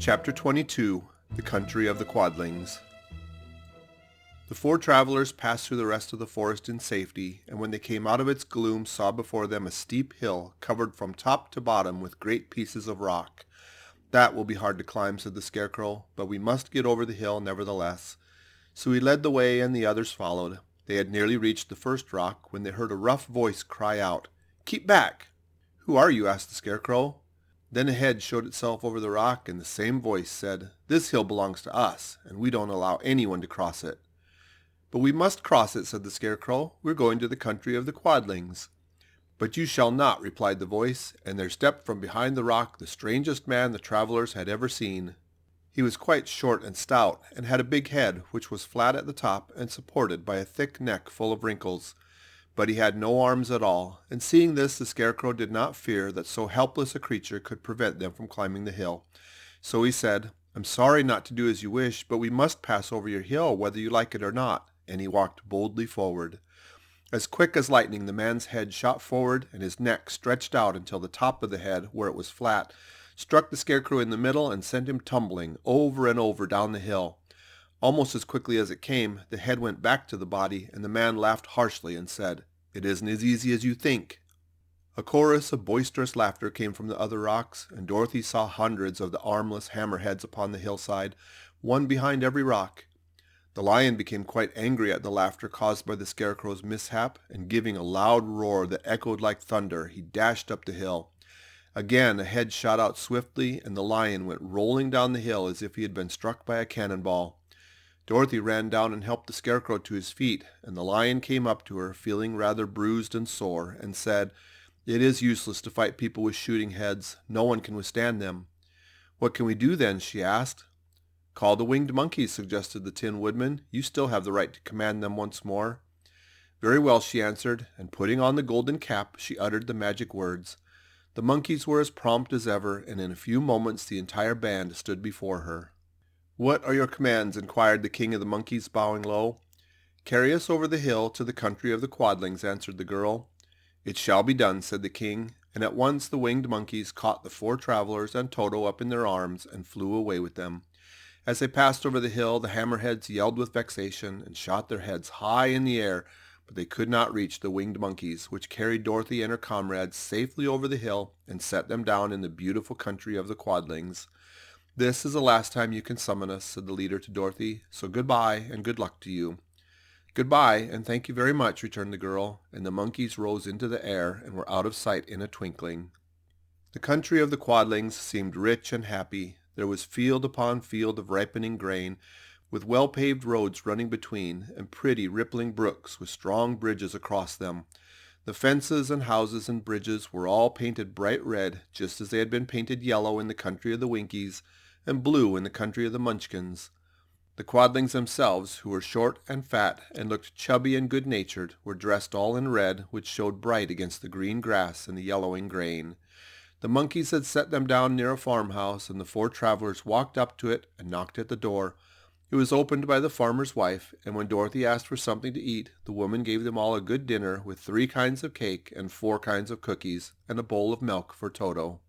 Chapter 22 The Country of the Quadlings. The four travelers passed through the rest of the forest in safety, and when they came out of its gloom saw before them a steep hill covered from top to bottom with great pieces of rock. "That will be hard to climb," said the Scarecrow, "but we must get over the hill nevertheless." So he led the way and the others followed. They had nearly reached the first rock when they heard a rough voice cry out, "Keep back!" "Who are you?" asked the Scarecrow. Then a head showed itself over the rock, and the same voice said, "This hill belongs to us, and we don't allow anyone to cross it." "But we must cross it," said the Scarecrow. "We're going to the country of the Quadlings." "But you shall not," replied the voice, and there stepped from behind the rock the strangest man the travelers had ever seen. He was quite short and stout, and had a big head, which was flat at the top and supported by a thick neck full of wrinkles. But he had no arms at all, and seeing this the Scarecrow did not fear that so helpless a creature could prevent them from climbing the hill. So he said, "I'm sorry not to do as you wish, but we must pass over your hill whether you like it or not," and he walked boldly forward. As quick as lightning the man's head shot forward, and his neck stretched out until the top of the head, where it was flat, struck the Scarecrow in the middle and sent him tumbling over and over down the hill. Almost as quickly as it came, the head went back to the body, and the man laughed harshly and said, "It isn't as easy as you think." A chorus of boisterous laughter came from the other rocks, and Dorothy saw hundreds of the armless hammerheads upon the hillside, one behind every rock. The lion became quite angry at the laughter caused by the Scarecrow's mishap, and giving a loud roar that echoed like thunder, he dashed up the hill. Again a head shot out swiftly, and the lion went rolling down the hill as if he had been struck by a cannonball. Dorothy ran down and helped the Scarecrow to his feet, and the lion came up to her, feeling rather bruised and sore, and said, "It is useless to fight people with shooting heads. No one can withstand them." "What can we do then?" she asked. "Call the winged monkeys," suggested the Tin Woodman. "You still have the right to command them once more." "Very well," she answered, and putting on the golden cap, she uttered the magic words. The monkeys were as prompt as ever, and in a few moments the entire band stood before her. "What are your commands?" inquired the King of the Monkeys, bowing low. "Carry us over the hill to the country of the Quadlings," answered the girl. "It shall be done," said the king, and at once the winged monkeys caught the four travelers and Toto up in their arms and flew away with them. As they passed over the hill, the hammerheads yelled with vexation and shot their heads high in the air, but they could not reach the winged monkeys, which carried Dorothy and her comrades safely over the hill and set them down in the beautiful country of the Quadlings. "This is the last time you can summon us," said the leader to Dorothy, "so goodbye and good luck to you." "Goodbye, and thank you very much," returned the girl, and the monkeys rose into the air and were out of sight in a twinkling. The country of the Quadlings seemed rich and happy. There was field upon field of ripening grain, with well-paved roads running between, and pretty rippling brooks with strong bridges across them. The fences and houses and bridges were all painted bright red, just as they had been painted yellow in the country of the Winkies, and blue in the country of the Munchkins. The Quadlings themselves, who were short and fat and looked chubby and good-natured, were dressed all in red, which showed bright against the green grass and the yellowing grain. The monkeys had set them down near a farmhouse, and the four travelers walked up to it and knocked at the door. It was opened by the farmer's wife, and when Dorothy asked for something to eat, the woman gave them all a good dinner with 3 kinds of cake and 4 kinds of cookies, and a bowl of milk for Toto.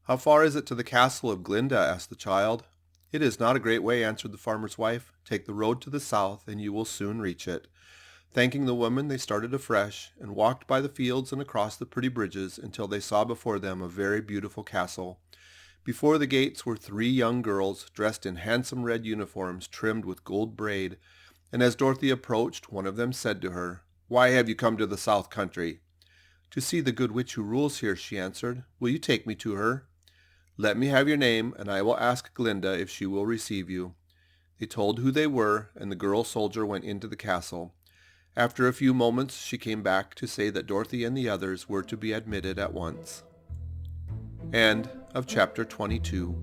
"How far is it to the castle of Glinda?" asked the child. "It is not a great way," answered the farmer's wife. "Take the road to the south, and you will soon reach it." Thanking the woman, they started afresh, and walked by the fields and across the pretty bridges until they saw before them a very beautiful castle. Before the gates were 3 young girls, dressed in handsome red uniforms trimmed with gold braid, and as Dorothy approached, one of them said to her, "Why have you come to the south country?" "To see the good witch who rules here," she answered. "Will you take me to her?" "Let me have your name, and I will ask Glinda if she will receive you." They told who they were, and the girl soldier went into the castle. After a few moments she came back to say that Dorothy and the others were to be admitted at once. End of chapter 22.